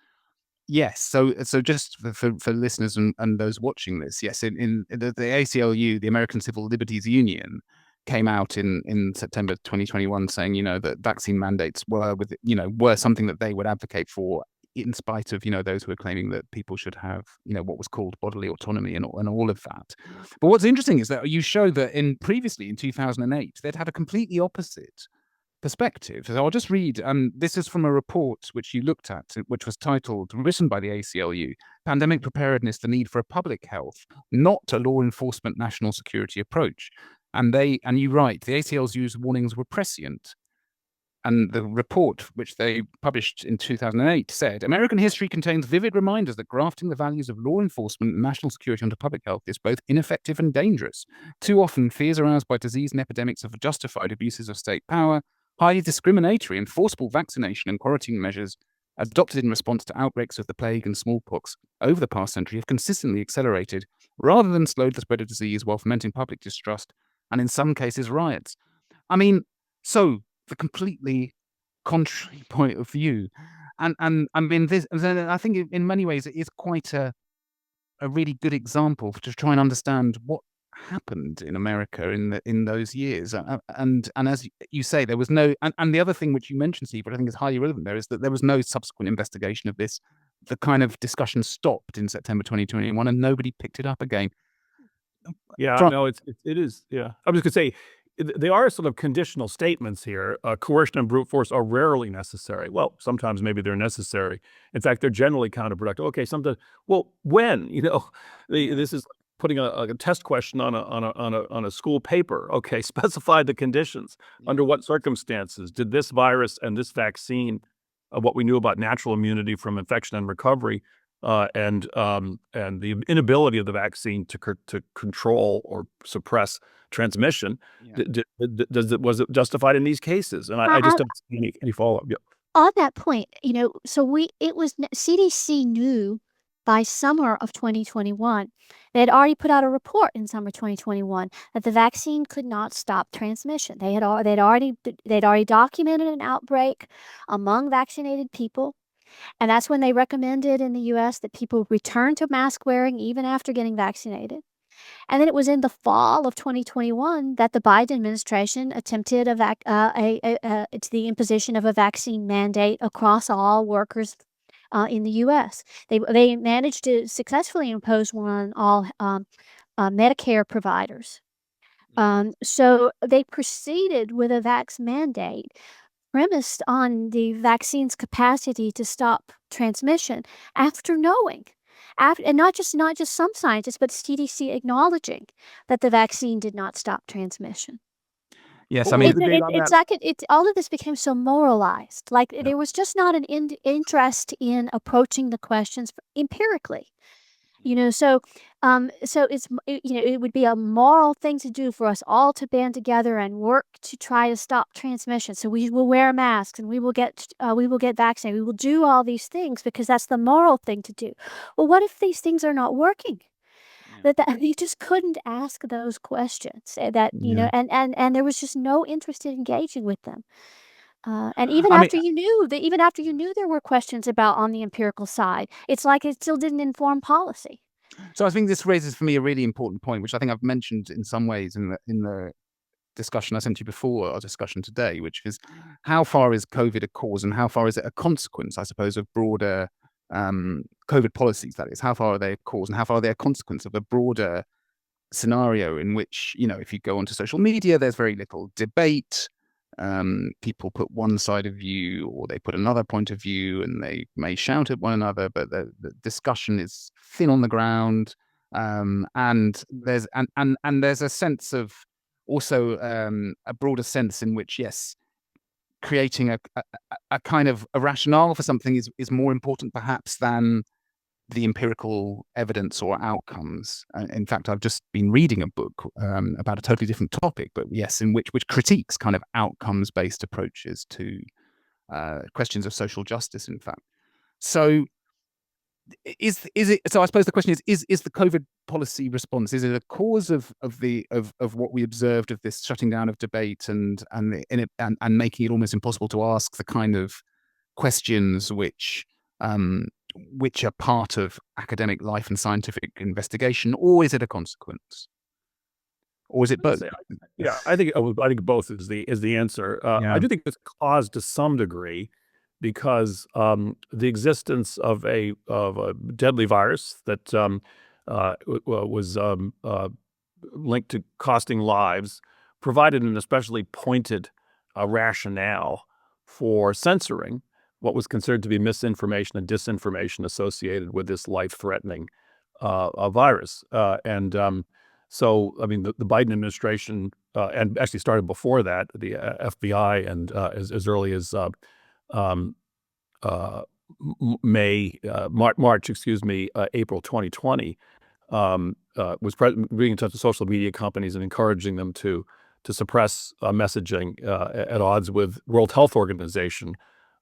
A: yes. So just for listeners and those watching this, yes, in the ACLU, the American Civil Liberties Union, came out in September 2021 saying, that vaccine mandates were something that they would advocate for, in spite of, those who are claiming that people should have, what was called bodily autonomy and all of that. But what's interesting is that you show that previously in 2008, they'd had a completely opposite perspective. So I'll just read, this is from a report which you looked at, which was written by the ACLU, Pandemic Preparedness, the Need for a Public Health, Not a Law Enforcement National Security Approach. And you write, the ACLU's warnings were prescient. And the report, which they published in 2008, said, American history contains vivid reminders that grafting the values of law enforcement and national security onto public health is both ineffective and dangerous. Too often, fears aroused by disease and epidemics have justified abuses of state power. Highly discriminatory and forcible vaccination and quarantine measures adopted in response to outbreaks of the plague and smallpox over the past century have consistently accelerated, rather than slowed the spread of disease, while fomenting public distrust and, in some cases, riots. So the completely contrary point of view, and this, I think in many ways it is quite a really good example to try and understand what happened in America in those years. And as you say, there was no. And the other thing which you mentioned, Steve, but I think is highly relevant there, is that there was no subsequent investigation of this. The kind of discussion stopped in September 2021, and nobody picked it up again.
B: Yeah, no, it is. Yeah, I was going to say they are sort of conditional statements here. Coercion and brute force are rarely necessary. Well, sometimes maybe they're necessary. In fact, they're generally counterproductive. Okay, sometimes. Well, when this is putting a test question on a school paper. Okay, specify the conditions. Under what circumstances did this virus and this vaccine, what we knew about natural immunity from infection and recovery, and the inability of the vaccine to control or suppress transmission, was it justified in these cases? And I just don't see any follow-up. Yeah.
C: On that point, so CDC knew by summer of 2021, they had already put out a report in summer 2021 that the vaccine could not stop transmission. They'd already documented an outbreak among vaccinated people. And that's when they recommended in the US that people return to mask wearing even after getting vaccinated. And then it was in the fall of 2021 that the Biden administration attempted it's the imposition of a vaccine mandate across all workers in the US. They managed to successfully impose one on all Medicare providers. So they proceeded with a vax mandate premised on the vaccine's capacity to stop transmission after knowing, and not just some scientists, but CDC acknowledging that the vaccine did not stop transmission.
A: Yes, I mean,
C: all of this became so moralized. Like there was just not an interest in approaching the questions empirically. So it would be a moral thing to do for us all to band together and work to try to stop transmission. So we will wear masks and we will get vaccinated. We will do all these things because that's the moral thing to do. Well, what if these things are not working? That you just couldn't ask those questions. And there was just no interest in engaging with them. And even after you knew there were questions about on the empirical side, it's like it still didn't inform policy.
A: So I think this raises for me a really important point, which I think I've mentioned in some ways in the discussion I sent you before our discussion today, which is how far is COVID a cause and how far is it a consequence, I suppose, of broader COVID policies, that is. How far are they a cause and how far are they a consequence of a broader scenario in which, if you go onto social media, there's very little debate. People put one side of view or they put another point of view and they may shout at one another, but the discussion is thin on the ground. And there's a sense of also a broader sense in which, yes, creating a kind of a rationale for something is more important perhaps than the empirical evidence or outcomes. In fact, I've just been reading a book about a totally different topic, but yes, in which critiques kind of outcomes-based approaches to questions of social justice, in fact. So is it? So I suppose the question is the COVID policy response, is it a cause of what we observed of this shutting down of debate and making it almost impossible to ask the kind of questions which are part of academic life and scientific investigation, or is it a consequence, or is it both?
B: Yeah, I think both is the answer. I do think it's caused to some degree because the existence of a deadly virus that was linked to costing lives provided an especially pointed rationale for censoring what was considered to be misinformation and disinformation associated with this life-threatening virus. So, I mean, the Biden administration, and actually started before that, the FBI, and as early as April 2020, was being in touch with social media companies and encouraging them to suppress messaging at odds with World Health Organization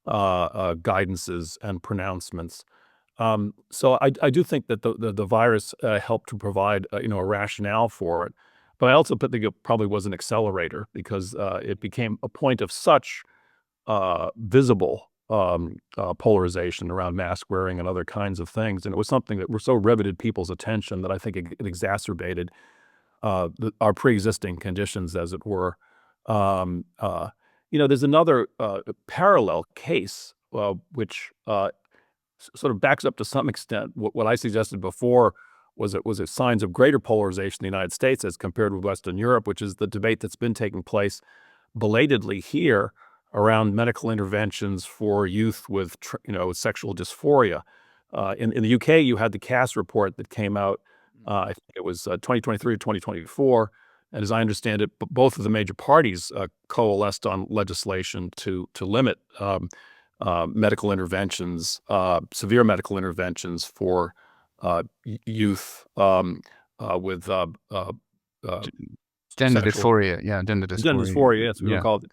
B: guidances and pronouncements. So I do think that the virus helped to provide a rationale for it, but I also think it probably was an accelerator because it became a point of such visible polarization around mask wearing and other kinds of things, and it was something that so riveted people's attention that I think it exacerbated our pre-existing conditions, as it were. There's another parallel case which sort of backs up to some extent what I suggested before was it signs of greater polarization in the United States as compared with Western Europe, which is the debate that's been taking place belatedly here around medical interventions for youth with sexual dysphoria. In the UK, you had the Cass report that came out. I think it was 2023 or 2024. And as I understand it, both of the major parties coalesced on legislation to limit medical interventions, severe medical interventions for youth with
A: gender
B: sexual
A: dysphoria. Yeah, gender
B: gender
A: dysphoria.
B: dysphoria. Yes, we
A: Yeah.
B: would call it.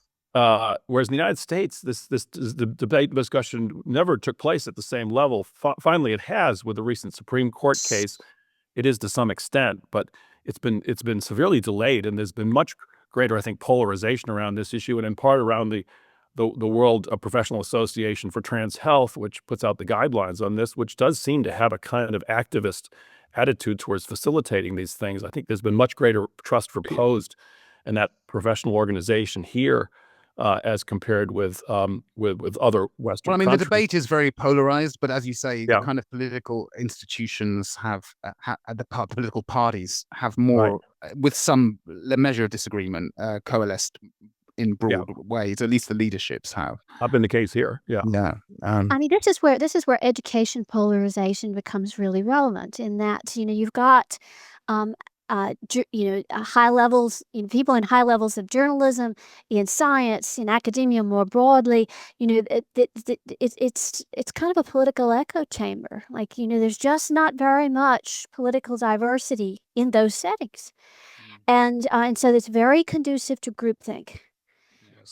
B: Whereas in the United States, the debate discussion never took place at the same level. Finally, it has with the recent Supreme Court case. It is to some extent, but it's been severely delayed, and there's been much greater, I think, polarization around this issue, and in part around the World Professional Association for Trans Health, which puts out the guidelines on this, which does seem to have a kind of activist attitude towards facilitating these things. I think there's been much greater trust reposed in that professional organization here as compared with other Western
A: Well, I mean,
B: countries.
A: the debate is very polarized, but as you say,
B: Yeah.
A: the kind of political institutions have, political parties have more, with some measure of disagreement, coalesced in broad ways. At least the leaderships have.
B: Not been the case here. Yeah.
A: Yeah.
C: I mean, this is where education polarization becomes really relevant. In that, you've got high levels, people in high levels of journalism, in science, in academia more broadly. It's kind of a political echo chamber. Like, there's just not very much political diversity in those settings, and so it's very conducive to groupthink.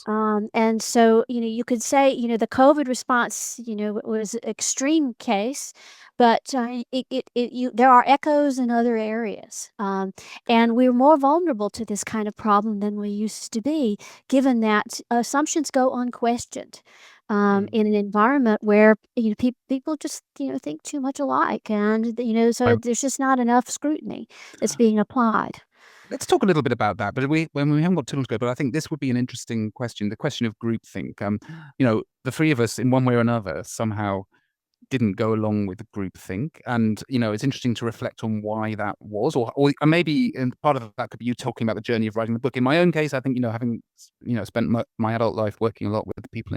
C: And so, you could say, the COVID response, was an extreme case, but there are echoes in other areas. And we're more vulnerable to this kind of problem than we used to be, given that assumptions go unquestioned in an environment where, people just, think too much alike. And, so there's just not enough scrutiny that's being applied.
A: Let's talk a little bit about that, but we haven't got too long to go. But I think this would be an interesting question: the question of groupthink. The three of us, in one way or another, somehow didn't go along with groupthink, and it's interesting to reflect on why that was, or maybe part of that could be you talking about the journey of writing the book. In my own case, I think having spent my adult life working a lot with the people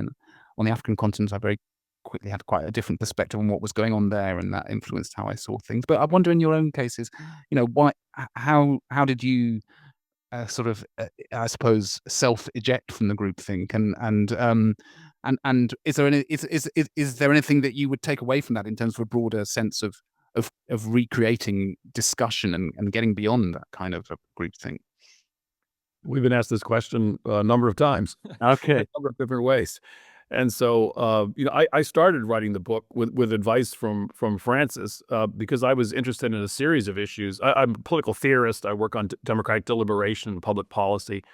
A: on the African continent, I very quickly had quite a different perspective on what was going on there, and that influenced how I saw things. But I wonder, in your own cases, why, how did you sort of, I suppose, self-eject from the groupthink, and is there anything that you would take away from that in terms of a broader sense of recreating discussion and getting beyond that kind of groupthink?
B: We've been asked this question a number of times.
A: Okay.
B: A number of different ways. And so, I started writing the book with advice from Francis because I was interested in a series of issues. I'm a political theorist. I work on democratic deliberation and public policy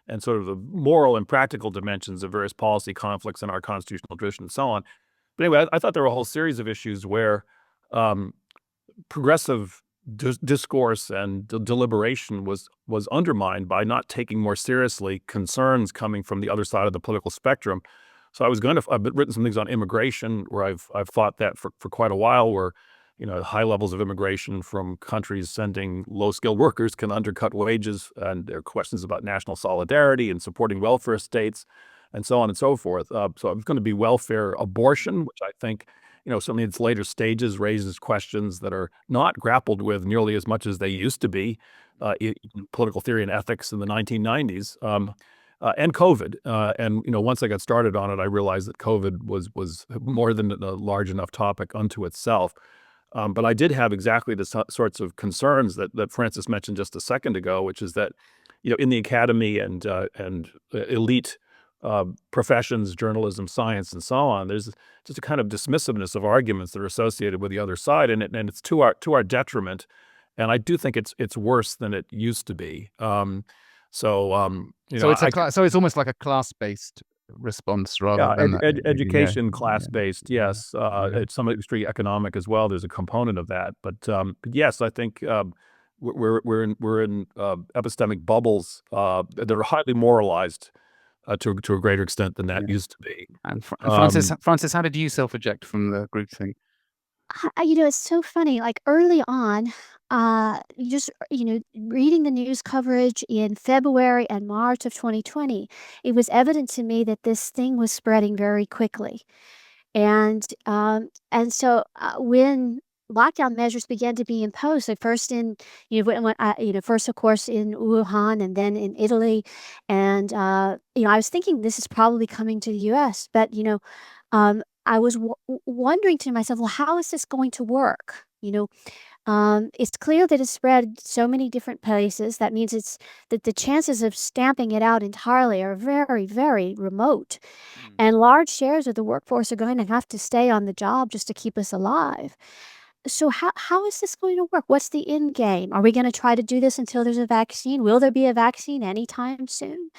B: and sort of the moral and practical dimensions of various policy conflicts in our constitutional tradition and so on. But anyway, I thought there were a whole series of issues where progressive discourse and deliberation was undermined by not taking more seriously concerns coming from the other side of the political spectrum. So I've written some things on immigration, where I've thought that for quite a while, where high levels of immigration from countries sending low-skilled workers can undercut wages, and there are questions about national solidarity and supporting welfare states, and so on and so forth. So it's going to be welfare abortion, which I think certainly in its later stages raises questions that are not grappled with nearly as much as they used to be in political theory and ethics in the 1990s. And COVID, and once I got started on it, I realized that COVID was more than a large enough topic unto itself. But I did have exactly the sorts of concerns that Francis mentioned just a second ago, which is that in the academy and elite professions, journalism, science, and so on, there's just a kind of dismissiveness of arguments that are associated with the other side, and it's to our detriment. And I do think it's worse than it used to be. So
A: it's almost like a class-based response rather than
B: education class-based. Yes, it's some degree economic as well. There's a component of that, but yes, I think we're in epistemic bubbles that are highly moralized to a greater extent than that used to be.
A: And Francis, how did you self-eject from the group thing?
C: It's so funny. Like early on, just reading the news coverage in February and March of 2020, it was evident to me that this thing was spreading very quickly. And so when lockdown measures began to be imposed, so first in first of course in Wuhan and then in Italy, and I was thinking this is probably coming to the U.S., but I was wondering to myself, well, how is this going to work? It's clear that it's spread so many different places. That means that the chances of stamping it out entirely are very, very remote. And large shares of the workforce are going to have to stay on the job just to keep us alive. So how is this going to work? What's the end game? Are we going to try to do this until there's a vaccine? Will there be a vaccine anytime soon?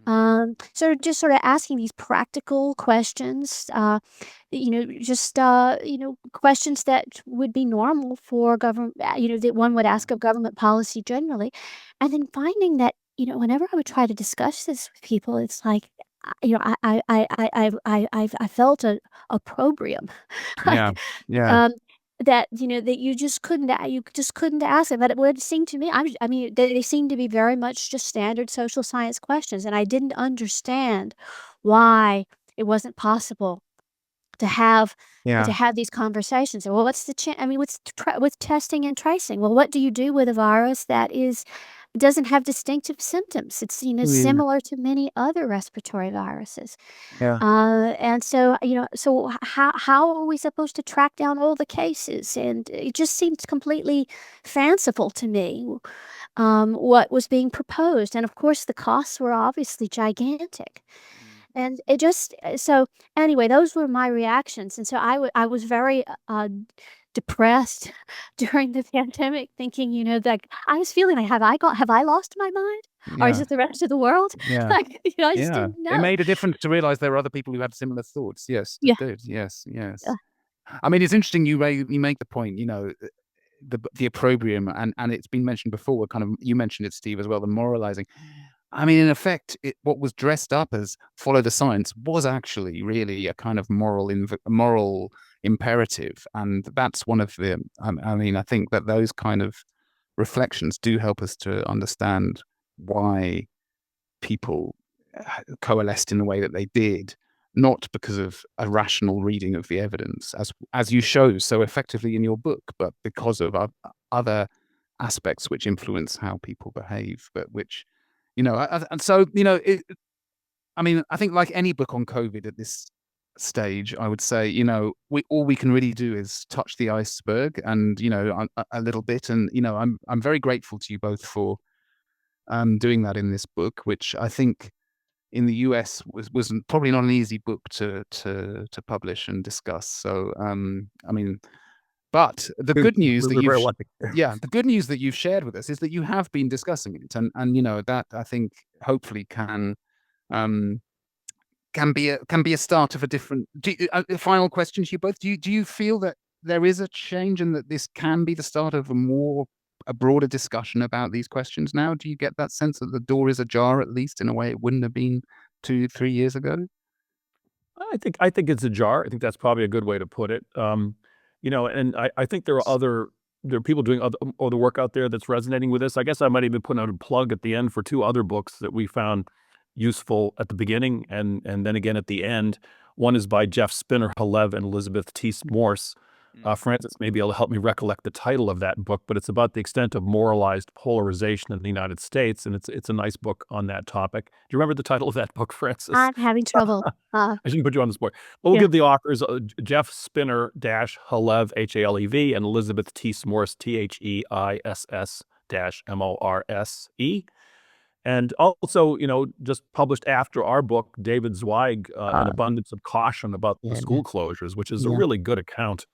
C: So just sort of asking these practical questions, questions that would be normal for government, that one would ask of government policy generally. And then finding that, whenever I would try to discuss this with people, it's like, I felt a opprobrium.
A: Yeah,
C: Like,
A: yeah,
C: that that you just couldn't ask it. But it would seem to me, they seem to be very much just standard social science questions, and I didn't understand why it wasn't possible to have
A: yeah.
C: these conversations. Well, what's the what's testing and tracing? Well, what do you do with a virus that doesn't have distinctive symptoms? It's
A: Yeah.
C: similar to many other respiratory viruses.
A: Yeah.
C: And so so how are we supposed to track down all the cases? And it just seemed completely fanciful to me, what was being proposed. And of course, the costs were obviously gigantic. And it just so anyway, those were my reactions. And so I was very depressed during the pandemic, thinking, that I was feeling like, have I lost my mind? Or is
A: Yeah.
C: it the rest of the world?
A: Yeah.
C: Like, I just
A: Yeah.
C: didn't
A: It
C: know.
A: made a difference to realize there were other people who had similar thoughts. Yes, it
C: Yeah.
A: did. Yes, yes.
C: Yeah.
A: I mean, it's interesting you make the point, the opprobrium, and it's been mentioned before, kind of, you mentioned it, Steve, as well, the moralizing. I mean, in effect, what was dressed up as follow the science was actually really a kind of moral imperative. And that's one of the, I mean, I think that those kind of reflections do help us to understand why people coalesced in the way that they did, not because of a rational reading of the evidence, as you show so effectively in your book, but because of other aspects which influence how people behave, but which, and so, I mean, I think like any book on COVID at this stage, I would say, all we can really do is touch the iceberg and, a little bit. And, I'm very grateful to you both for doing that in this book, which I think in the US was probably not an easy book to publish and discuss. So, I mean, but the good news that
B: We're very
A: you've
B: lucky.
A: the good news that you've shared with us is that you have been discussing it, and that I think hopefully um can be a start of a different. Final question to you both: Do you feel that there is a change and that this can be the start of a broader discussion about these questions now? Do you get that sense that the door is ajar, at least in a way it wouldn't have been 2-3 years ago?
B: I think it's ajar. I think that's probably a good way to put it. And I think there are people doing other work out there that's resonating with this. I guess I might even put out a plug at the end for 2 other books that we found useful at the beginning and then again at the end. One is by Jeff Spinner, Halev, and Elizabeth T. Morse. Francis may be able to help me recollect the title of that book, but it's about the extent of moralized polarization in the United States, and it's a nice book on that topic. Do you remember the title of that book, Francis?
C: I'm having trouble.
B: I shouldn't put you on the spot. Well, we'll
C: Yeah.
B: give the authors Jeff Spinner Halev, Halev, and Elizabeth T. Morse, Theiss Morse. And also, just published after our book, David Zweig, An Abundance of Caution About the School Closures, which is a really good account,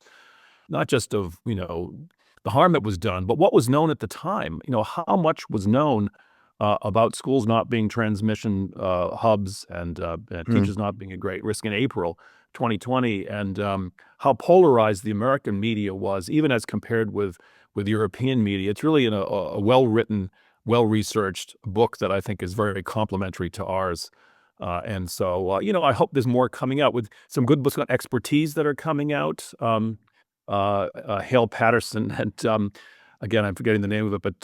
B: not just of, the harm that was done, but what was known at the time. How much was known about schools not being transmission hubs and teachers not being a great risk in April 2020, and how polarized the American media was, even as compared with with European media. It's really a well-written, well-researched book that I think is very complementary to ours. And so, I hope there's more coming out with some good books on expertise that are coming out. Hale Patterson and again, I'm forgetting the name of it, but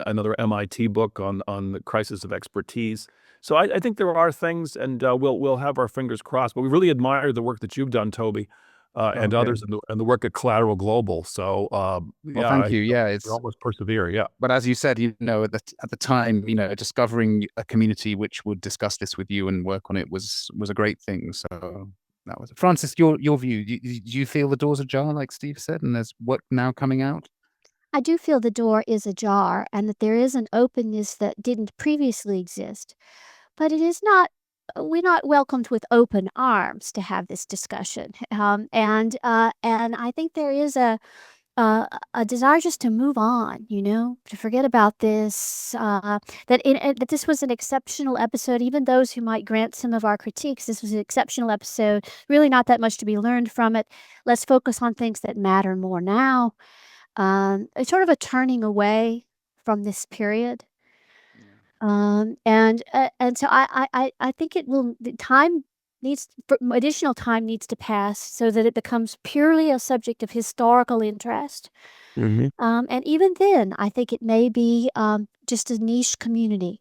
B: another MIT book on the crisis of expertise. So I think there are things, and we'll have our fingers crossed. But we really admire the work that you've done, Toby, and
A: Okay.
B: others, and the work at Collateral Global. So
A: Well,
B: yeah,
A: thank you. Yeah,
B: we
A: it's
B: always persevere. Yeah.
A: but as you said, at the time, discovering a community which would discuss this with you and work on it was a great thing. So that was Francis. Your view. Do you feel the doors ajar, like Steve said, and there's work now coming out?
C: I do feel the door is ajar and that there is an openness that didn't previously exist. But it is not, we're not welcomed with open arms to have this discussion. And I think there is a desire just to move on, to forget about this, that this was an exceptional episode. Even those who might grant some of our critiques, this was an exceptional episode, really not that much to be learned from it. Let's focus on things that matter more now. It's sort of a turning away from this period. And so I think additional time needs to pass so that it becomes purely a subject of historical interest. And even then, I think it may be just a niche community.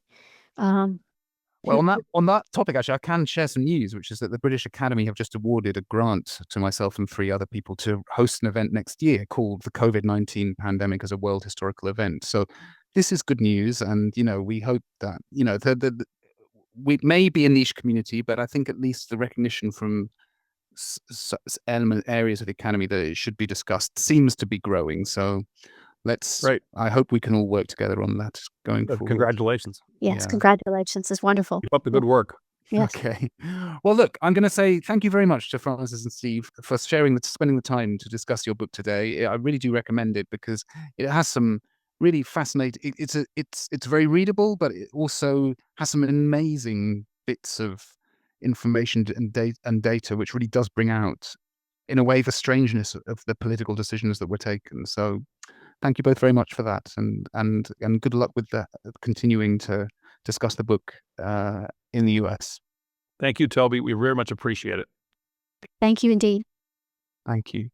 A: Well, on that topic, actually, I can share some news, which is that the British Academy have just awarded a grant to myself and 3 other people to host an event next year called the COVID-19 Pandemic as a World Historical Event. So this is good news, and we hope that we may be a niche community, but I think at least the recognition from areas of the academy that it should be discussed seems to be growing. So
B: Right.
A: I hope we can all work together on that going forward.
B: Congratulations.
C: Yes,
A: Yeah.
C: congratulations. It's wonderful.
B: Keep up the good work.
C: Yes.
A: Okay. Well, look, I'm going to say thank you very much to Francis and Steve for spending the time to discuss your book today. I really do recommend it because it has some really fascinating. It's very readable, but it also has some amazing bits of information and data, which really does bring out, in a way, the strangeness of the political decisions that were taken. So, thank you both very much for that, and good luck with continuing to discuss the book in the US.
B: Thank you, Toby. We very much appreciate it.
C: Thank you indeed.
A: Thank you.